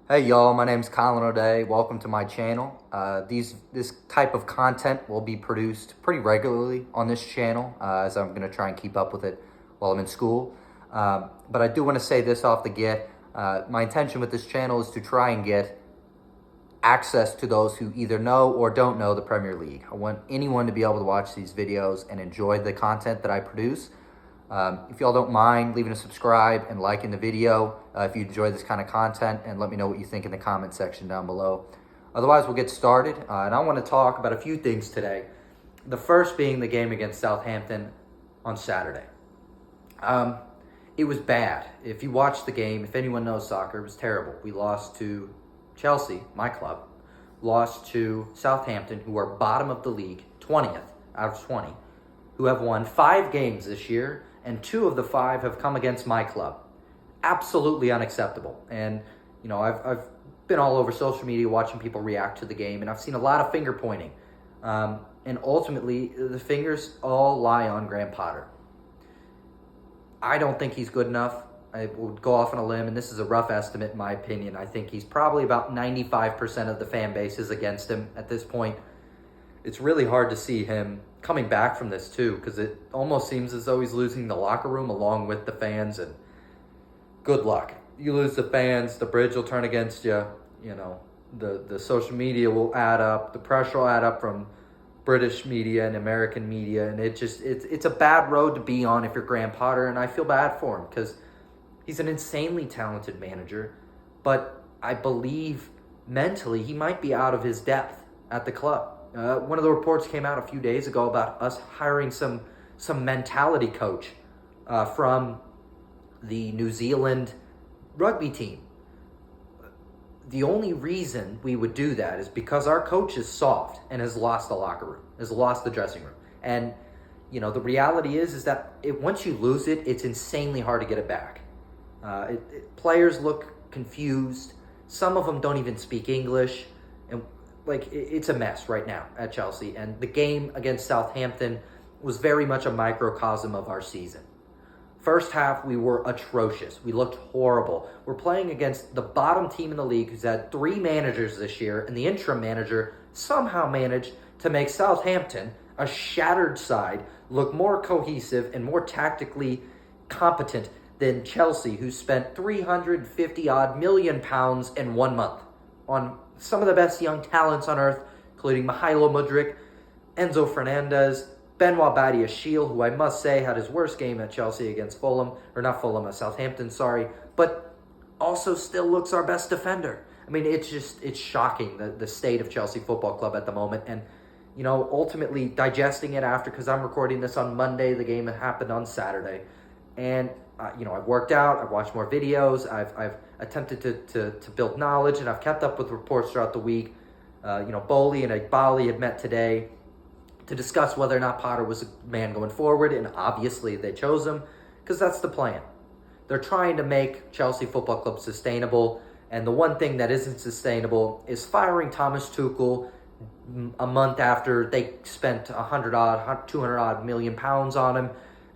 Hey y'all, my name's Colin O'Day. Welcome to my channel. This type of content will be produced pretty regularly on this channel, as I'm going to try and keep up with it while I'm in school. But I do want to say this off the get. My intention with this channel is to try and get access to those who either know or don't know the Premier League. I want anyone to be able to watch these videos and enjoy the content that I produce. If y'all don't mind leaving a subscribe and liking the video if you enjoy this kind of content, and let me know what you think in the comment section down below. Otherwise, we'll get started. And I want to talk about a few things today. The first being the game against Southampton on Saturday. It was bad. If you watched the game, if anyone knows soccer, it was terrible. We lost to Chelsea, my club, lost to Southampton, who are bottom of the league, 20th out of 20, who have won 5 games this year, and 2 of the 5 have come against my club. Absolutely unacceptable. And, you know, I've been all over social media watching people react to the game, and I've seen a lot of finger pointing. And ultimately, the fingers all lie on Graham Potter. I don't think he's good enough. I would go off on a limb, and this is a rough estimate in my opinion. I think he's probably about 95% of the fan base is against him at this point. It's really hard to see him coming back from this too, because it almost seems as though he's losing the locker room along with the fans, and good luck. You lose the fans, the bridge will turn against you. You know, the social media will add up, the pressure will add up from British media and American media, and it's a bad road to be on if you're Graham Potter, and I feel bad for him because he's an insanely talented manager, but I believe mentally he might be out of his depth at the club. One of the reports came out a few days ago about us hiring some mentality coach from the New Zealand rugby team. The only reason we would do that is because our coach is soft and has lost the locker room, has lost the dressing room. And, you know, the reality is that once you lose it, it's insanely hard to get it back. Players look confused. Some of them don't even speak English. And it's a mess right now at Chelsea, and the game against Southampton was very much a microcosm of our season. First half, we were atrocious. We looked horrible. We're playing against the bottom team in the league who's had 3 managers this year, and the interim manager somehow managed to make Southampton, a shattered side, look more cohesive and more tactically competent than Chelsea, who spent 350-odd million pounds in 1 month on some of the best young talents on earth, including Mykhailo Mudryk, Enzo Fernandez, Benoit Badiashile, who I must say had his worst game at Chelsea against Southampton, but also still looks our best defender. I mean, it's shocking, the state of Chelsea Football Club at the moment. And, you know, ultimately digesting it after, because I'm recording this on Monday, the game happened on Saturday. And, you know, I've worked out, I've watched more videos, I've attempted to build knowledge, and I've kept up with reports throughout the week. You know, Bowley and Igbali had met today to discuss whether or not Potter was a man going forward, and obviously they chose him because that's the plan. They're trying to make Chelsea Football Club sustainable, and the one thing that isn't sustainable is firing Thomas Tuchel a month after they spent 200-odd million pounds on him,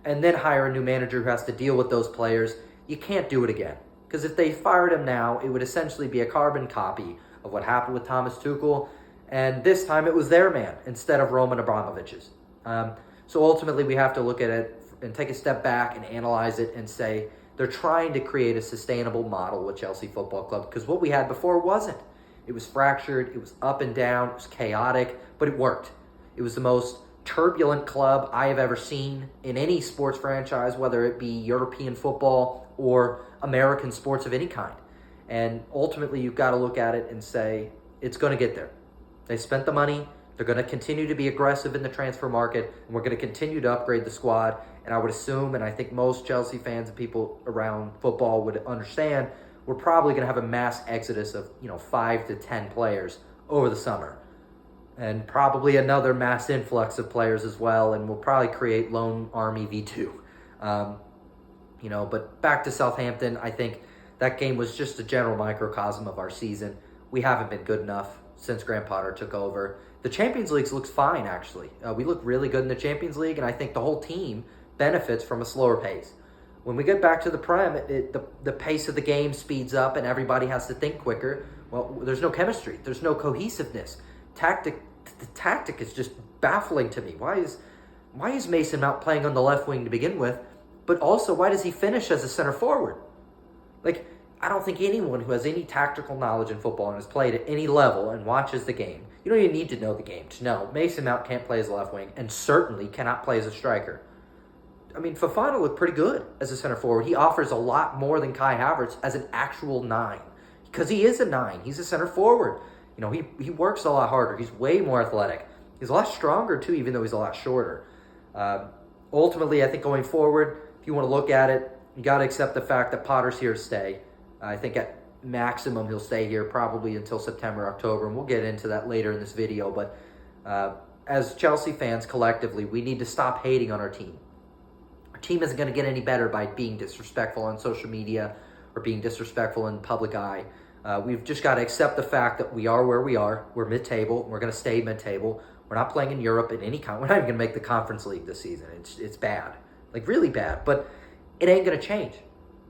and then hire a new manager who has to deal with those players. You can't do it again. Because if they fired him now, it would essentially be a carbon copy of what happened with Thomas Tuchel. And this time it was their man instead of Roman Abramovich's. So ultimately we have to look at it and take a step back and analyze it and say they're trying to create a sustainable model with Chelsea Football Club, because what we had before wasn't. It was fractured, it was up and down, it was chaotic, but it worked. It was the most turbulent club I have ever seen in any sports franchise, whether it be European football or American sports of any kind. And ultimately, you've got to look at it and say, it's going to get there. They spent the money. They're going to continue to be aggressive in the transfer market, and we're going to continue to upgrade the squad. And I would assume, and I think most Chelsea fans and people around football would understand, we're probably going to have a mass exodus of 5 to 10 players over the summer. And probably another mass influx of players as well, and we'll probably create Lone Army V2. But back to Southampton, I think that game was just a general microcosm of our season. We haven't been good enough since Graham Potter took over. The Champions League looks fine, actually. We look really good in the Champions League, and I think the whole team benefits from a slower pace. When we get back to the Prem, the pace of the game speeds up and everybody has to think quicker. Well, there's no chemistry. There's no cohesiveness. The tactic is just baffling to me. Why is Mason Mount playing on the left wing to begin with? But also, why does he finish as a center forward? Like, I don't think anyone who has any tactical knowledge in football and has played at any level and watches the game, you don't even need to know the game to know Mason Mount can't play as a left wing and certainly cannot play as a striker. I mean, Fofana looked pretty good as a center forward. He offers a lot more than Kai Havertz as an actual 9. Because he is a 9. He's a center forward. You know, he works a lot harder. He's way more athletic. He's a lot stronger, too, even though he's a lot shorter. Ultimately, I think going forward, if you want to look at it, you got to accept the fact that Potter's here to stay. I think at maximum he'll stay here probably until September, October, and we'll get into that later in this video. But as Chelsea fans collectively, we need to stop hating on our team. Team isn't going to get any better by being disrespectful on social media or being disrespectful in the public eye. We've just got to accept the fact that we are where we are. We're mid-table. We're going to stay mid-table. We're not playing in Europe in any kind. We're not even going to make the Conference League this season. It's bad, like really bad. But it ain't going to change.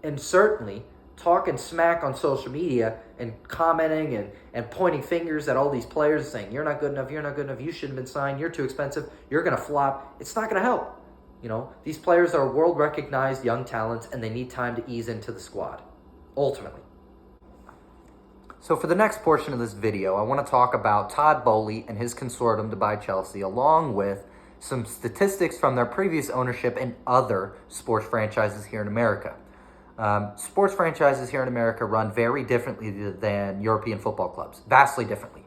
And certainly talking smack on social media and commenting and pointing fingers at all these players saying, you're not good enough, you shouldn't have been signed, you're too expensive, you're going to flop. It's not going to help. You know, these players are world-recognized young talents, and they need time to ease into the squad, ultimately. So for the next portion of this video, I want to talk about Todd Boehly and his consortium to buy Chelsea, along with some statistics from their previous ownership and other sports franchises here in America. Sports franchises here in America run very differently than European football clubs, vastly differently.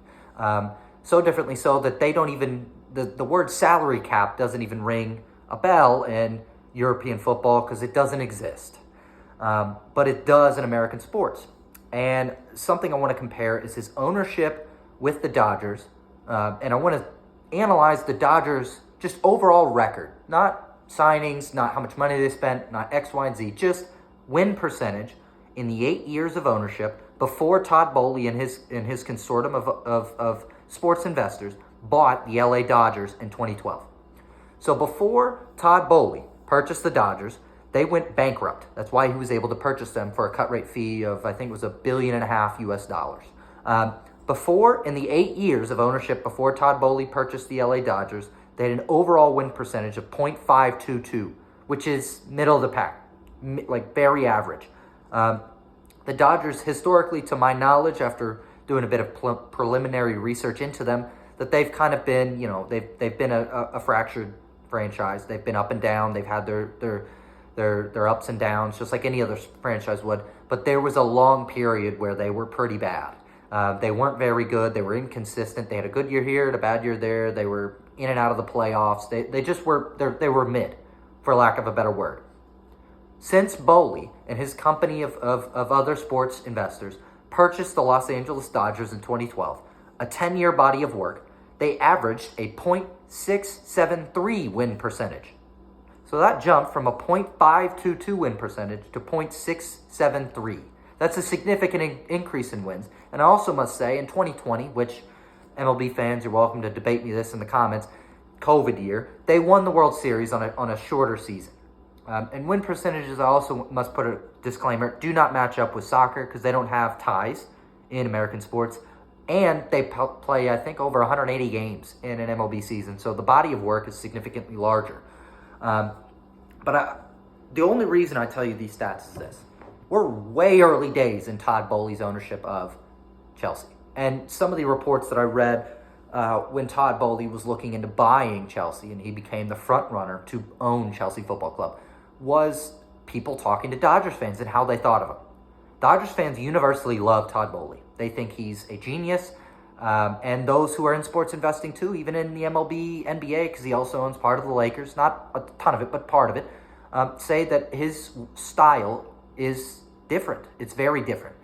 So differently so that they don't even, the word salary cap doesn't even ring a bell in European football because it doesn't exist. But it does in American sports. And something I want to compare is his ownership with the Dodgers. And I want to analyze the Dodgers' just overall record. Not signings, not how much money they spent, not X, Y, and Z. Just win percentage in the 8 years of ownership before Todd Boehly and his consortium of sports investors bought the LA Dodgers in 2012. So before Todd Boehly purchased the Dodgers, they went bankrupt. That's why he was able to purchase them for a cut rate fee of, I think it was $1.5 billion US. Before, in the 8 years of ownership before Todd Boehly purchased the LA Dodgers, they had an overall win percentage of .522, which is middle of the pack, like very average. The Dodgers, historically, to my knowledge, after doing a bit of preliminary research into them, that they've kind of been, you know, they've been a fractured franchise. They've been up and down. They've had their ups and downs, just like any other franchise would. But there was a long period where they were pretty bad. They weren't very good. They were inconsistent. They had a good year here and a bad year there. They were in and out of the playoffs. They just were, they were mid, for lack of a better word. Since Boehly and his company of other sports investors purchased the Los Angeles Dodgers in 2012, a 10-year body of work, they averaged a .673 win percentage. So that jumped from a .522 win percentage to .673. That's a significant increase in wins. And I also must say, in 2020, which MLB fans, you're welcome to debate me this in the comments, COVID year, they won the World Series on a shorter season. And win percentages, I also must put a disclaimer, do not match up with soccer because they don't have ties in American sports. And they play, I think, over 180 games in an MLB season. So the body of work is significantly larger. But the only reason I tell you these stats is this. We're way early days in Todd Boehly's ownership of Chelsea. And some of the reports that I read when Todd Boehly was looking into buying Chelsea and he became the front runner to own Chelsea Football Club was people talking to Dodgers fans and how they thought of him. Dodgers fans universally love Todd Boehly. They think he's a genius. And those who are in sports investing too, even in the MLB, NBA, because he also owns part of the Lakers, not a ton of it, but part of it, say that his style is different. It's very different.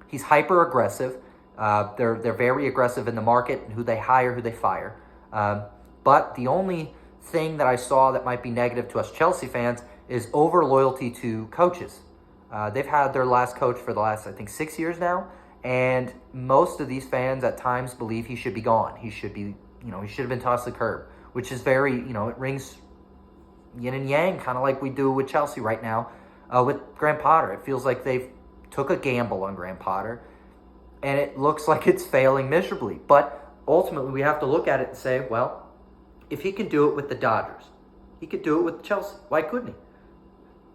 He's hyper-aggressive. They're very aggressive in the market, who they hire, who they fire. But the only thing that I saw that might be negative to us Chelsea fans is over-loyalty to coaches. They've had their last coach for the last, I think, 6 years now. And most of these fans at times believe he should be gone. He should be, he should have been tossed to the curb, which is very, it rings yin and yang, kind of like we do with Chelsea right now. with Graham Potter. It feels like they've took a gamble on Graham Potter, and it looks like it's failing miserably. But ultimately, we have to look at it and say, well, if he can do it with the Dodgers, he could do it with Chelsea. Why couldn't he?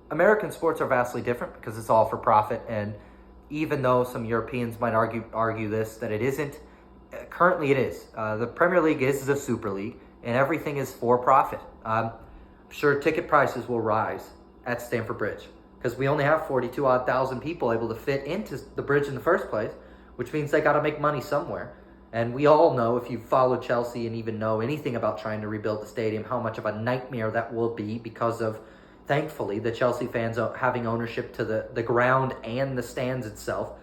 American sports are vastly different because it's all for profit, and even though some Europeans might argue this, that it isn't, currently it is. The Premier League is the Super League, and everything is for profit. I'm sure ticket prices will rise at Stamford Bridge because we only have 42,000 odd people able to fit into the bridge in the first place, which means they got to make money somewhere. And we all know, if you follow Chelsea and even know anything about trying to rebuild the stadium, how much of a nightmare that will be because of, thankfully, the Chelsea fans having ownership to the ground and the stands itself.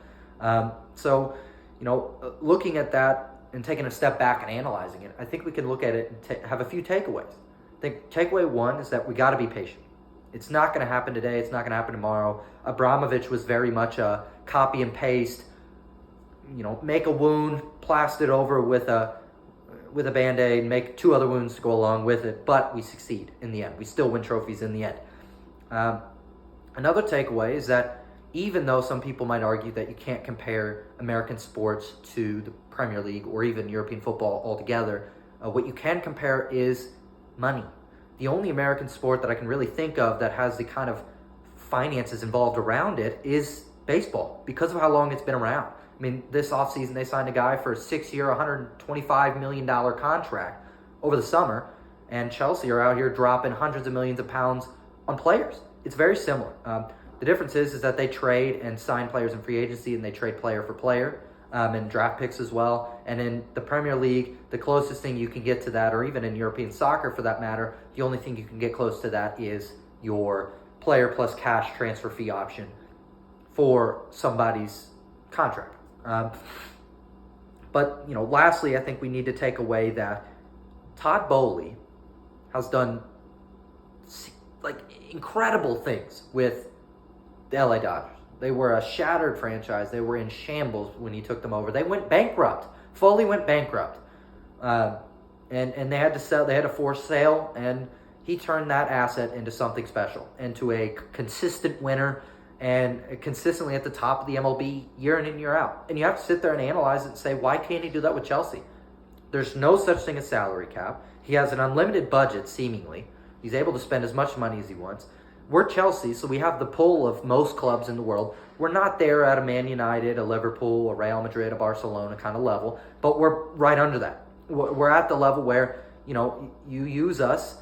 So, looking at that and taking a step back and analyzing it, I think we can look at it and have a few takeaways. I think takeaway one is that we got to be patient. It's not going to happen today. It's not going to happen tomorrow. Abramovich was very much a copy and paste, make a wound, plaster it over with a Band-Aid, make 2 other wounds to go along with it, but we succeed in the end. We still win trophies in the end. Another takeaway is that even though some people might argue that you can't compare American sports to the Premier League or even European football altogether, what you can compare is money. The only American sport that I can really think of that has the kind of finances involved around it is baseball, because of how long it's been around. I mean, this offseason they signed a guy for a 6-year, $125 million contract over the summer, and Chelsea are out here dropping hundreds of millions of pounds on players. It's very similar. The difference is that they trade and sign players in free agency, and they trade player for player, and draft picks as well. And in the Premier League, the closest thing you can get to that, or even in European soccer for that matter, the only thing you can get close to that is your player plus cash transfer fee option for somebody's contract. But lastly, I think we need to take away that Todd Boehly has done incredible things with the LA Dodgers. They were a shattered franchise. They were in shambles when he took them over. They went bankrupt. Fully went bankrupt. And they had to sell. They had to force sale, and he turned that asset into something special, into a consistent winner, and consistently at the top of the MLB year in and year out. And you have to sit there and analyze it and say, why can't he do that with Chelsea? There's no such thing as salary cap. He has an unlimited budget, seemingly. He's able to spend as much money as he wants. We're Chelsea, so we have the pull of most clubs in the world. We're not there at a Man United, a Liverpool, a Real Madrid, a Barcelona kind of level, but we're right under that. We're at the level where, you use us,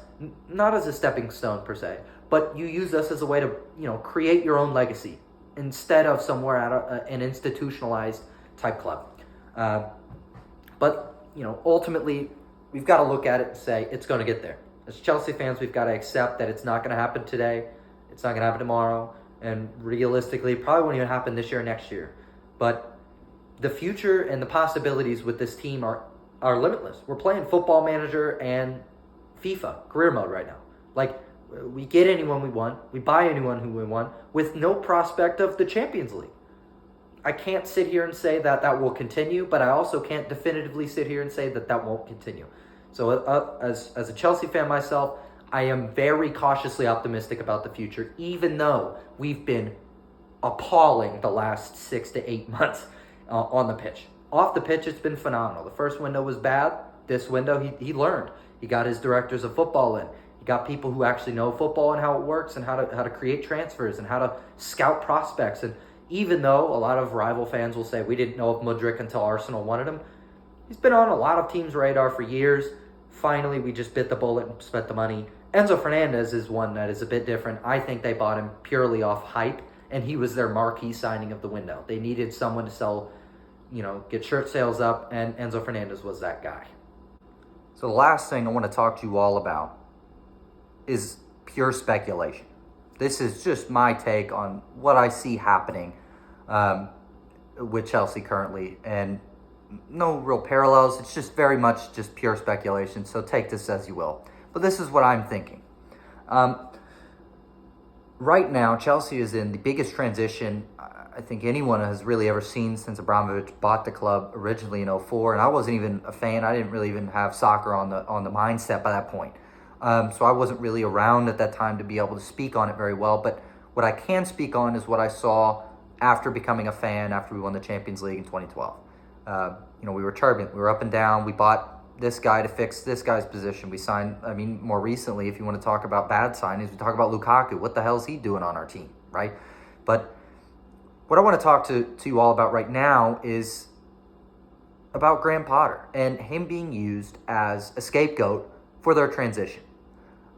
not as a stepping stone per se, but you use us as a way to, create your own legacy instead of somewhere at an institutionalized type club. But ultimately, we've got to look at it and say it's going to get there. As Chelsea fans, we've got to accept that it's not going to happen today. It's not going to happen tomorrow. And realistically, it probably won't even happen this year or next year. But the future and the possibilities with this team are limitless. We're playing Football Manager and FIFA, career mode right now. We get anyone we want. We buy anyone who we want with no prospect of the Champions League. I can't sit here and say that will continue, but I also can't definitively sit here and say that won't continue. So as a Chelsea fan myself, I am very cautiously optimistic about the future, even though we've been appalling the last 6 to 8 months on the pitch. Off the pitch, it's been phenomenal. The first window was bad. This window, he learned. He got his directors of football in. He got people who actually know football and how it works and how to create transfers and how to scout prospects. And even though a lot of rival fans will say we didn't know of Mudryk until Arsenal wanted him, he's been on a lot of teams' radar for years. Finally, we just bit the bullet and spent the money. Enzo Fernandez is one that is a bit different. I think they bought him purely off hype, and he was their marquee signing of the window. They needed someone to sell, get shirt sales up, and Enzo Fernandez was that guy. So the last thing I want to talk to you all about is pure speculation. This is just my take on what I see happening with Chelsea currently, and no real parallels. It's just very much just pure speculation, so take this as you will. But this is what I'm thinking. Right now, Chelsea is in the biggest transition I think anyone has really ever seen since Abramovich bought the club originally in 2004, and I wasn't even a fan. I didn't really even have soccer on the mindset by that point. So I wasn't really around at that time to be able to speak on it very well. But What I can speak on is what I saw after becoming a fan, after we won the Champions League in 2012. We were turbulent. We were up and down. We bought this guy to fix this guy's position. We signed, more recently, if you want to talk about bad signings, we talk about Lukaku. What the hell is he doing on our team, right? But what I want to talk to you all about right now is about Graham Potter and him being used as a scapegoat for their transition.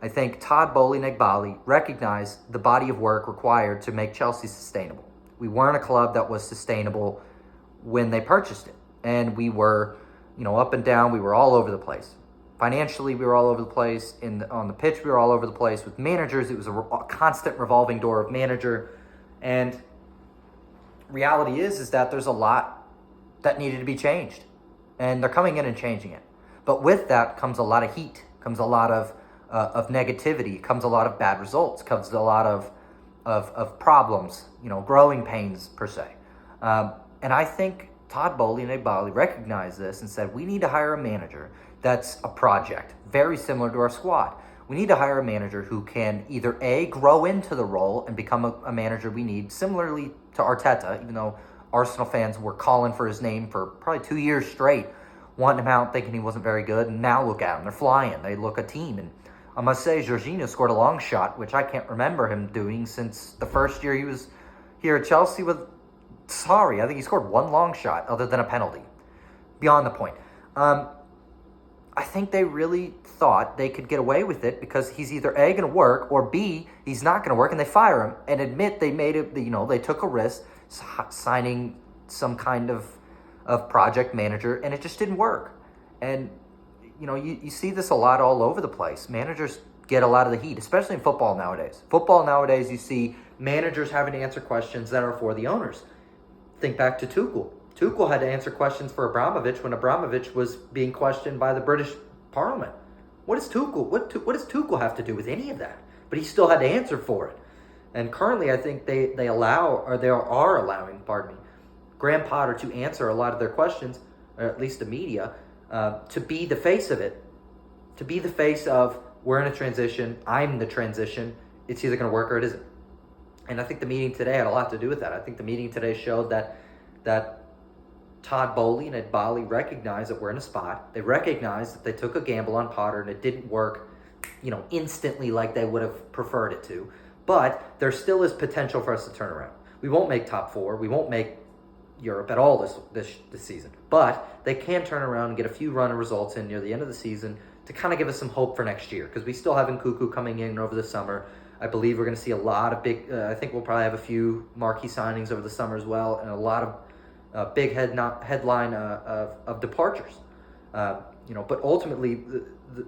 I think Todd Boehly and Eghbali recognized the body of work required to make Chelsea sustainable. We weren't a club that was sustainable when they purchased it. And we were, up and down. We were all over the place. Financially, we were all over the place. On the pitch, we were all over the place. With managers, it was a constant revolving door of manager. And reality is that there's a lot that needed to be changed. And they're coming in and changing it. But with that comes a lot of heat, comes a lot of negativity, comes a lot of bad results, comes a lot of problems, growing pains per se. And I think Todd Boehly and Eghbali recognized this and said, we need to hire a manager that's a project, very similar to our squad. We need to hire a manager who can either A, grow into the role and become a manager we need, similarly to Arteta, even though Arsenal fans were calling for his name for probably 2 years straight, wanting him out, thinking he wasn't very good, and now look at him. They're flying. They look a team. And I must say, Jorginho scored a long shot, which I can't remember him doing since the first year he was here at Chelsea I think he scored one long shot other than a penalty. Beyond the point. I think they really thought they could get away with it because he's either A, going to work, or B, he's not going to work, and they fire him and admit they made it, they took a risk signing some kind of project manager, and it just didn't work. And, you see this a lot all over the place. Managers get a lot of the heat, especially in football nowadays. Football nowadays, you see managers having to answer questions that are for the owners. Think back to Tuchel. Tuchel had to answer questions for Abramovich when Abramovich was being questioned by the British Parliament. What does Tuchel have to do with any of that? But he still had to answer for it. And currently, I think they are allowing, Graham Potter to answer a lot of their questions, or at least the media, to be the face of it, to be the face of, we're in a transition, I'm the transition, it's either going to work or it isn't. And I think the meeting today had a lot to do with that. I think the meeting today showed that Todd Boehly and Eghbali recognized that we're in a spot. They recognized that they took a gamble on Potter and it didn't work, instantly like they would have preferred it to. But there still is potential for us to turn around. We won't make top four. We won't make Europe at all this season. But they can turn around and get a few run of results in near the end of the season to kind of give us some hope for next year. Because we still have Nkunku coming in over the summer. I believe we're going to see a lot of big, I think we'll probably have a few marquee signings over the summer as well, and a lot of big headline of departures. But ultimately,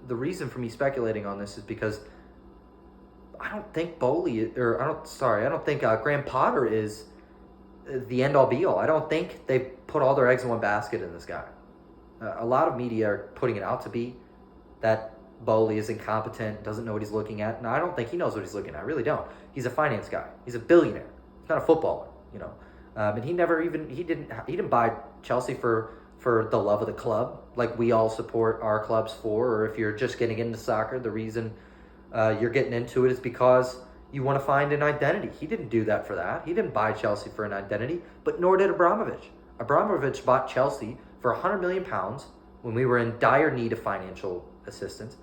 the reason for me speculating on this is because I don't think I don't think Graham Potter is the end-all be-all. I don't think they put all their eggs in one basket in this guy. A lot of media are putting it out to be that Boehly is incompetent, doesn't know what he's looking at. No, I don't think he knows what he's looking at. I really don't. He's a finance guy. He's a billionaire. He's not a footballer, And he didn't buy Chelsea for the love of the club, like we all support our clubs for. Or if you're just getting into soccer, the reason you're getting into it is because you want to find an identity. He didn't do that for that. He didn't buy Chelsea for an identity, but nor did Abramovich. Abramovich bought Chelsea for £100 million when we were in dire need of financial assistance.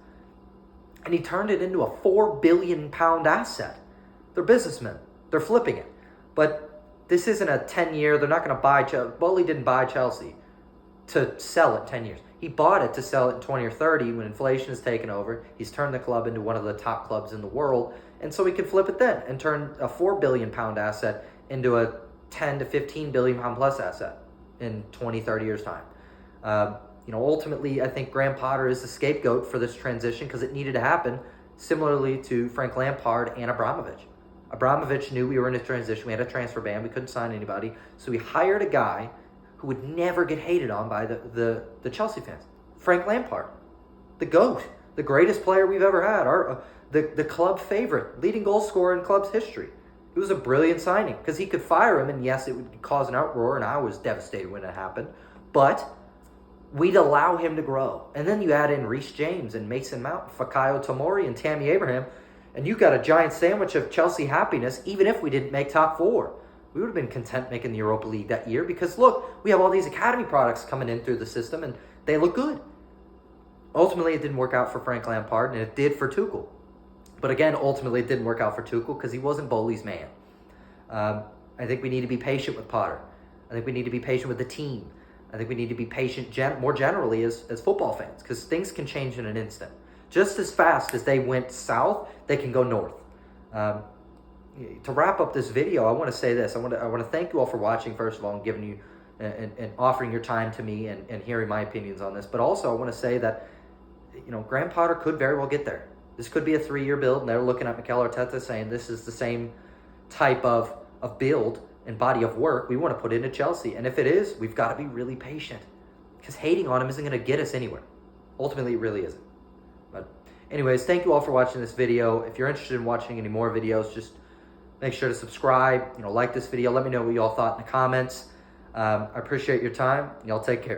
And he turned it into a £4 billion asset. They're businessmen. They're flipping it. But this isn't a 10-year. They're not going to buy Chelsea. Boehly didn't buy Chelsea to sell it 10 years. He bought it to sell it in 20 or 30 when inflation has taken over. He's turned the club into one of the top clubs in the world. And so he can flip it then and turn a £4 billion asset into a 10 to 15 billion pound plus asset in 20, 30 years' time. Ultimately, I think Graham Potter is the scapegoat for this transition because it needed to happen, similarly to Frank Lampard and Abramovich. Abramovich knew we were in a transition. We had a transfer ban. We couldn't sign anybody. So we hired a guy who would never get hated on by the Chelsea fans. Frank Lampard, the GOAT, the greatest player we've ever had, the club favorite, leading goal scorer in club's history. It was a brilliant signing because he could fire him, and yes, it would cause an outroar, and I was devastated when it happened. But we'd allow him to grow. And then you add in Reece James and Mason Mount, Fikayo Tomori, and Tammy Abraham. And you got a giant sandwich of Chelsea happiness, even if we didn't make top 4. We would have been content making the Europa League that year because, look, we have all these academy products coming in through the system, and they look good. Ultimately, it didn't work out for Frank Lampard, and it did for Tuchel. But again, ultimately, it didn't work out for Tuchel because he wasn't Bowley's man. I think we need to be patient with Potter. I think we need to be patient with the team. I think we need to be patient more generally as football fans because things can change in an instant. Just as fast as they went south, they can go north. To wrap up this video, I want to say this. I want to thank you all for watching, first of all, and giving you and offering your time to me and hearing my opinions on this. But also, I want to say that, Graham Potter could very well get there. This could be a 3-year build, and they're looking at Mikel Arteta saying this is the same type of build and body of work we want to put into Chelsea. And if it is, we've got to be really patient because hating on him isn't going to get us anywhere. Ultimately, it really isn't. But anyways, thank you all for watching this video. If you're interested in watching any more videos, just make sure to subscribe, like this video. Let me know what you all thought in the comments. I appreciate your time. Y'all take care.